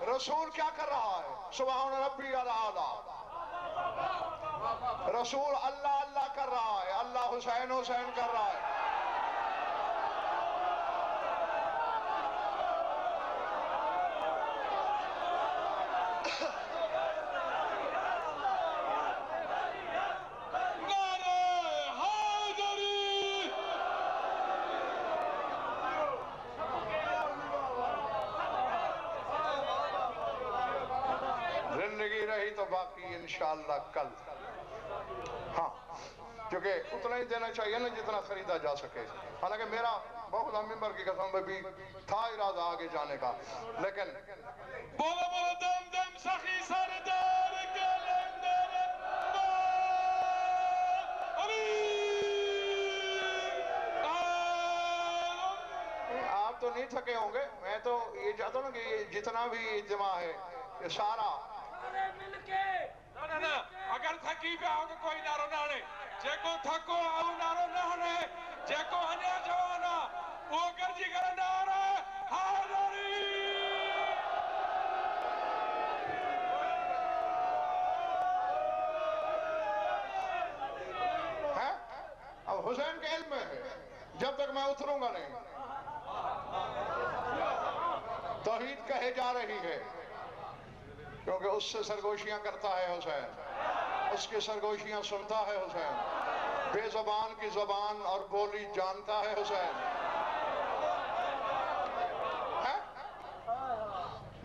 रसूल क्या कर रहा है? सुभान रब्बी अल-आला। रसूल अल्लाह अल्लाह कर रहा है, अल्लाह हुसैन हुसैन कर रहा है। जिंदगी रही तो बाकी इंशाअल्लाह कल, हाँ, क्योंकि उतना ही देना चाहिए ना जितना खरीदा जा सके। हालांकि मेरा बहुत मिंबर की कसम में भी था इरादा आगे जाने का, लेकिन बोलो बोलो दम दम सखी सरदार कलंदर आप तो नहीं थके होंगे। मैं तो ये चाहता हूँ ना कि जितना भी इज्तिमा है ये सारा ना अगर थकी पे आओगे कोई नारो ना हने, जेको थको आओ नारो ना हने, जेको अन्य जवाना वो गर्जी करे नारा हाज़री। है अब हुसैन के इल्म में है, जब तक मैं उतरूंगा नहीं। तौहीद कहे जा रही है क्योंकि उससे सरगोशियां करता है हुसैन, उसकी सरगोशियां सुनता है हुसैन, बेज़बान की ज़बान और बोली जानता है हुसैन। है?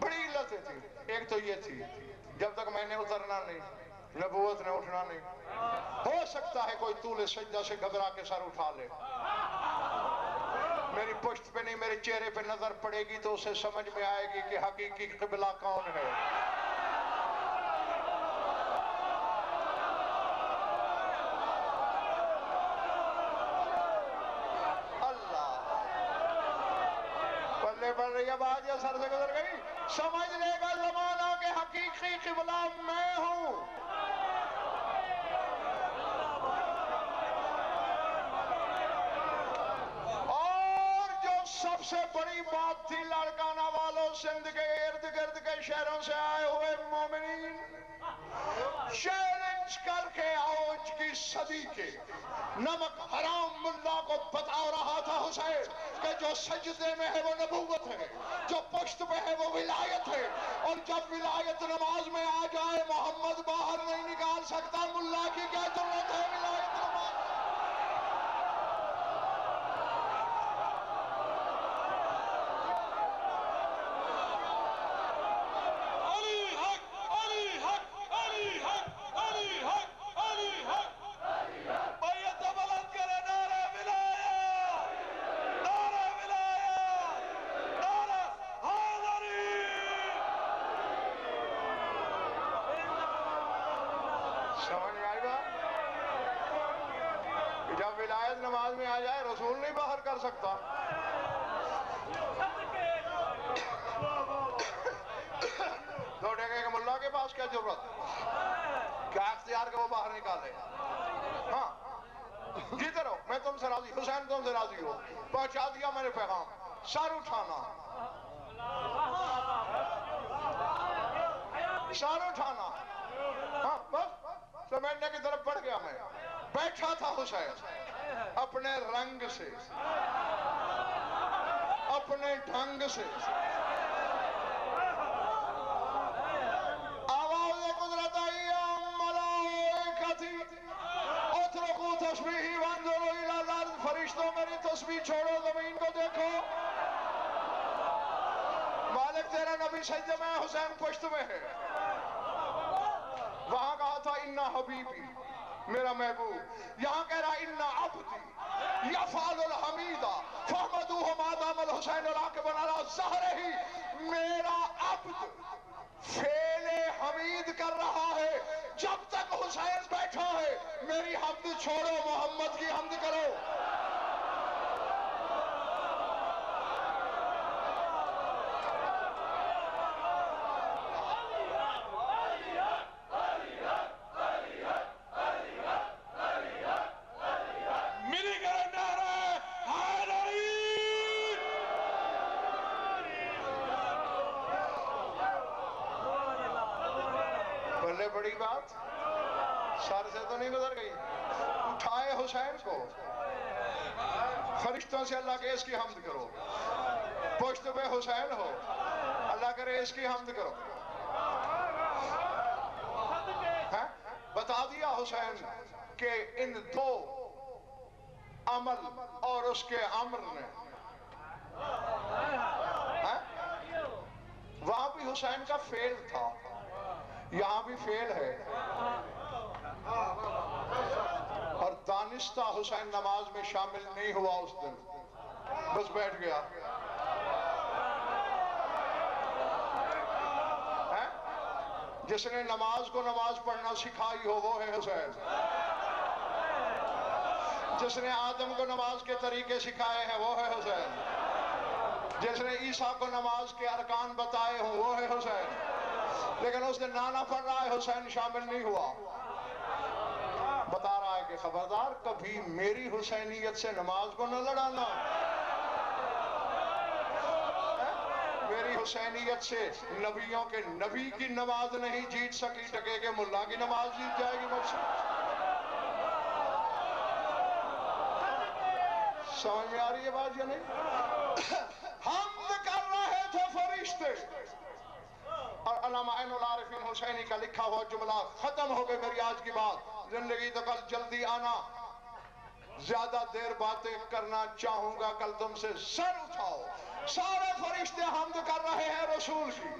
बड़ी इल्लतें थी, एक तो ये थी। जब तक मैंने उतरना नहीं, नबूवत ने उठना नहीं। हो सकता है कोई तूले सजदा से घबरा के सर उठा ले, मेरी पुश्त पे नहीं मेरे चेहरे पे नजर पड़ेगी तो उसे समझ में आएगी कि हकीकी क़िबला कौन है। बढ़ रही है बात या सर से गुजर गई, समझ लेगा ज़माना के हकीकी क़िबला मैं हूं। और जो सबसे बड़ी बात थी, लाड़काना वालों, सिंध के इर्द गिर्द के शहरों से आए हुए मोमिनीन, चैलेंज करके आज की सदी के नमक हराम मुल्ला को बता रहा था हुसैन कि जो सजदे में है वो नबूवत है, जो पुश्त पे है वो विलायत है, और जब विलायत नमाज में आ जाए मोहम्मद बाहर नहीं निकाल सकता। मुल्ला की क्या जरूरत है विलायत नमाज? जब विलायत नमाज में आ जाए रसूल नहीं बाहर कर सकता। दो टके के मुल्ला के पास क्या जरूरत, क्या अख्तियार के वो बाहर निकाले? हाँ, जीते रहो, मैं तुमसे राजी, हुसैन तुमसे राजी हो, पहुंचा दिया मैंने पैगाम। सर उठाना, सर उठाना, हाँ बस समेटने की तरफ बढ़ गया मैं। बैठा था हुसैन अपने रंग से, अपने ढंग से, आवाज़ कुदरत आई, तस्बीह वंजुरू इलल अर्ज़, फरिश्तों मेरी तस्बीह छोड़ो, जमीन को देखो। मालिक तेरा नबी सजदे में, हुसैन पुश्त में है। वहां कहा था इन्ना हबीबी, मेरा महबूब, यहाँ कह रहा इन्ना अब्दी यफ़अलुल हमीदा फहमदूहु मा दामल हुसैन राकिबन अला ज़हरिही, मेरा अब्द फेले हमीद कर रहा है जब तक हुसैन बैठा है। मेरी हम्द छोड़ो, मोहम्मद की हम्द करो। बड़ी बात सर से तो नहीं गुजर गई। उठाए हुसैन को, फरिश्तों से अल्लाह के इसकी हम्द करो, पुश्त पे हुसैन हो, अल्लाह करे इसकी हम्द करो। है? बता दिया हुसैन के इन दो अमल और उसके अम्र ने, वहां भी हुसैन का फेल था, यहां भी फेल है। और दानिस्ता हुसैन नमाज में शामिल नहीं हुआ उस दिन, बस बैठ गया। है? जिसने नमाज को नमाज पढ़ना सिखाई हो वो है हुसैन। जिसने आदम को नमाज के तरीके सिखाए हैं वो है हुसैन। जिसने ईसा को नमाज के अरकान बताए हों वो है हुसैन। लेकिन उसने नाना पढ़ रहा है, हुसैन शामिल नहीं हुआ। बता रहा है कि खबरदार कभी मेरी हुसैनियत से नमाज को न लड़ाना। मेरी हुसैनियत से नबियों के नबी की नमाज नहीं जीत सकी, टके के मुल्ला की नमाज जीत जाएगी मुझसे। समझ में आ रही है बात या नहीं? हम कर रहे थे फरिश्ते, और अल्लामा ऐनुल आरिफीन हुसैनी का लिखा हुआ जुमला खत्म हो गई मेरी आज की बात। जिंदगी तो कल जल्दी आना, ज्यादा देर बातें करना चाहूंगा कल तुमसे। सर उठाओ, सारे फरिश्ते हम्द कर रहे हैं रसूल की।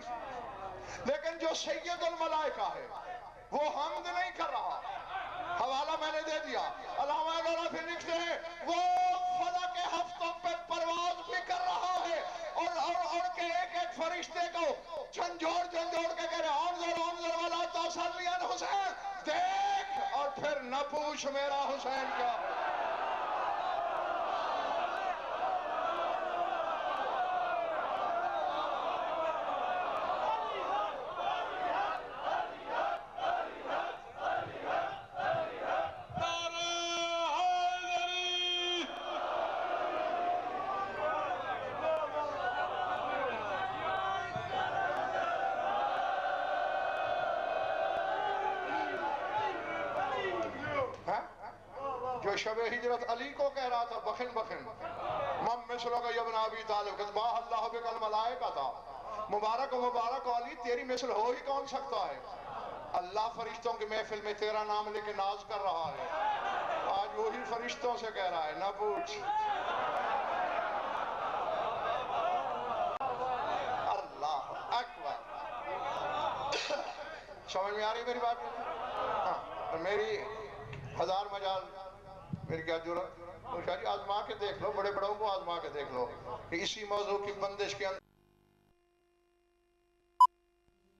लेकिन जो सैयदुल मलाइका है वो हमद नहीं कर रहा। हवाला मैंने दे दिया। अल्लामा फिर लिखते हैं वो फला के हफ्तों पे परवाज भी कर रहा है और के एक एक फरिश्ते को झंझोड़ के कह रहे अंज़र वाला तसल्लियन हुसैन, देख और फिर न पूछ मेरा हुसैन क्या। जो शबे हिजरत अली को कह रहा था बखिन मम मिसलो का यबन अबी तालिब कतबा अल्लाह बिकल मलाइका था। मुबारक अली, तेरी मिसल हो ही कौन सकता है। अल्लाह फरिश्तों की महफिल में तेरा नाम लेके नाज कर रहा है। आज वही फरिश्तों से कह रहा है ना पूछ। अल्लाह अकबर। समझ में आ रही मेरी बात? हाँ, मेरी हजार मजाल, मेरी क्या जरूरत। आजमा के देख लो, बड़े बड़ों को आजमा के देख लो कि इसी मौजू की बंदिश के अंदर